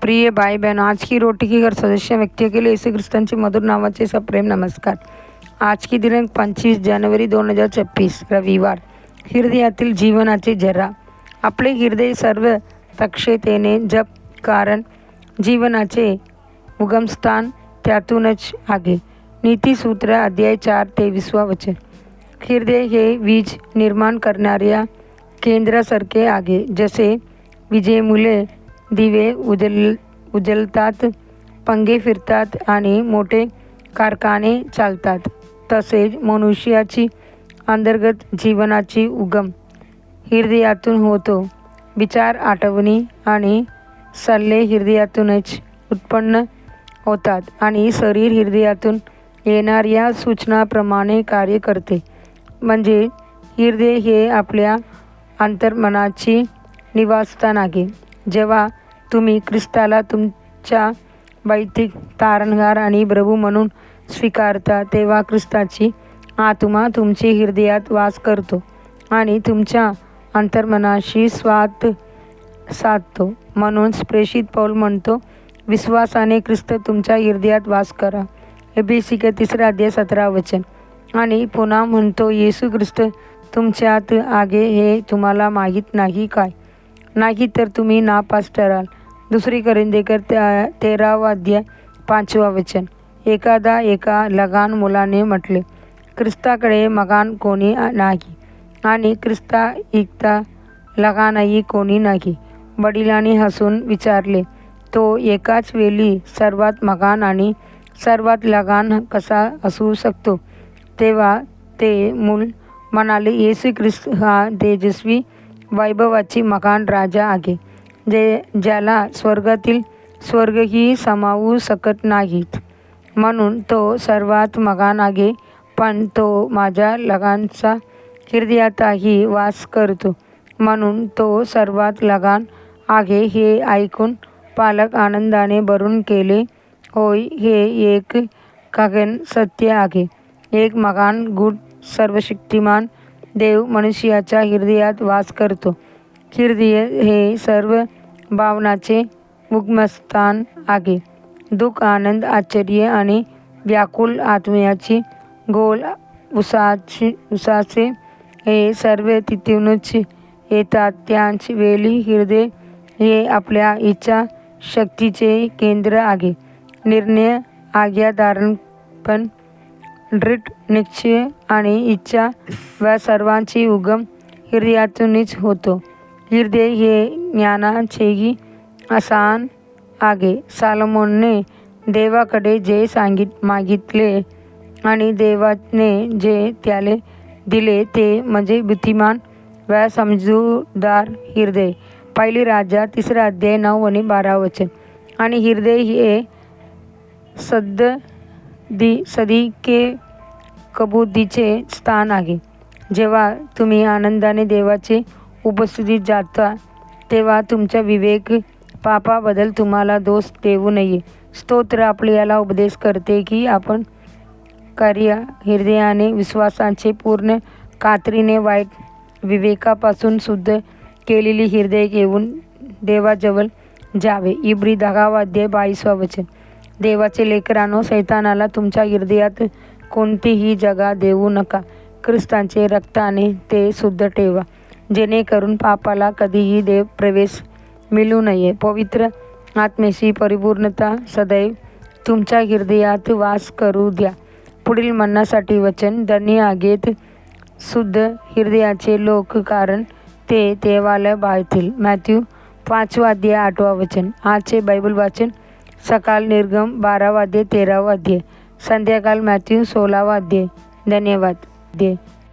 प्रिय भाई बहनों, आज की रोटी की हर सदस्य व्यक्ति के लिए यीशु ख्रिस्तांचे मधुर नावाचे सप्रेम नमस्कार। आज की दिनांक 25 जानेवारी 2026 रविवार। हृदयातील जीवनाचे झरा। आपले हृदय सर्व दक्षतेने जप, कारण जीवनाचे उगमस्थान त्यातूनच आहे। नीतिसूत्र अध्याय 4 ते 20 वचन। हृदय हे वीज निर्माण करणाऱ्या केंद्रासारखे आहे। जसे विजेमुळे दिवे उजळतात, पंखे फिरतात आणि मोठे कारखाने चालतात, तसेच मनुष्याची अंतर्गत जीवनाची उगम हृदयातून होतो। विचार, आठवणी आणि सल्ले हृदयातूनच उत्पन्न होतात आणि शरीर हृदयातून येणाऱ्या सूचनाप्रमाणे कार्य करते। म्हणजे हृदय हे आपल्या अंतर्मनाची निवासस्थान आहे। जेव्हा तुम्ही ख्रिस्ताला तुमच्या वैयक्तिक तारणहार आणि प्रभू म्हणून स्वीकारता, तेव्हा ख्रिस्ताची आत्मा तुमच्या हृदयात वास करतो आणि तुमच्या अंतर्मनाशी स्वाद साधतो। म्हणून प्रेषित पौल म्हणतो, विश्वासाने ख्रिस्त तुमच्या हृदयात वास करा। एफेसी 3 अध्याय 17 वचन। आणि पुन्हा म्हणतो, येशू ख्रिस्त तुमच्यात आहे हे तुम्हाला माहीत नाही काय? नाही तर तुम्ही नापास ठराल। 2 कोरिंथीकर 13 अध्याय 5 वचन। एका लहान मुलाने म्हटले, ख्रिस्ताकडे मगान कोणी नाही आणि ख्रिस्ता इतका लहानही कोणी नाही। वडिलांनी हसून विचारले, तो एकाच वेळी सर्वात मगान आणि सर्वात लहान कसा असू शकतो? तेव्हा ते मूल म्हणाले, येशू ख्रिस्त हा तेजस्वी वैभवाची मगान राजा आहे, ज्याला स्वर्गातील स्वर्गही सामावू शकत नाहीत। म्हणून तो सर्वात मगान आहे, पण तो माझ्या लहानच्या हृदयातही वास करतो, म्हणून तो सर्वात लहान आहे हे ऐकून पालक आनंदाने भरून गेले। होय, हे एक गहन सत्य आहे। एक मगान गुढ सर्वशक्तिमान देव मनुष्याच्या हृदयात वास करतो। हृदय हे सर्व भावनाचे उगमस्थान आहे। दुःख, आनंद, आश्चर्य आणि व्याकुळ आत्म्याची गोल उसासे हे सर्व तिथूनच येतात। त्याच वेळी हृदय हे आपल्या इच्छा शक्तीचे केंद्र आहे। निर्णय, आज्ञाधारकपण, दृढ निश्चय आणि इच्छा या सर्वांची उगम हृदयातूनच होतो। हृदय हे ज्ञानाचेही आस्थान आहे। सॉलोमनने देवाकडे जे मागितले आणि देवाने जे त्याला दिले ते म्हणजे बुद्धिमान व समजूतदार हृदय। पहिली राजा 3 अध्याय 9 आणि 12 वचन। आणि हृदय हे सदिके कबुलीचे स्थान आहे। जेव्हा तुम्ही आनंदाने देवाचे उपस्थितीत जाता, तेव्हा तुमचा विवेक पापाबद्दल तुम्हाला दोष देऊ नये। स्तोत्र आपल्याला उपदेश करते की आपण कार्य हृदयाने विश्वासाचे पूर्ण खात्रीने वाईट विवेकापासून शुद्ध केलेली हृदय घेऊन देवाजवळ जावे। इब्री 10 अध्याय 22 वचन। देवाचे लेकरांनो, शैतानाला तुमच्या हृदयात कोणतीही जागा देऊ नका। ख्रिस्ताच्या रक्ताने ते शुद्ध ठेवा, जेणेकरून पापाला कधीही देव प्रवेश मिळू नये। पवित्र आत्म्याची परिपूर्णता सदैव तुमच्या हृदयात वास करू द्या। पुढील म्हणण्यासाठी वचन, धन्य आहेत शुद्ध हृदयाचे लोक, कारण ते देवाला पाहतील। मॅथ्यू 5 अध्याय 8 वचन। आजचे बायबल वाचन सकाळ निर्गम 12 अध्याय 13 अध्याय, संध्याकाळ मॅथ्यू 16 अध्याय। धन्यवाद।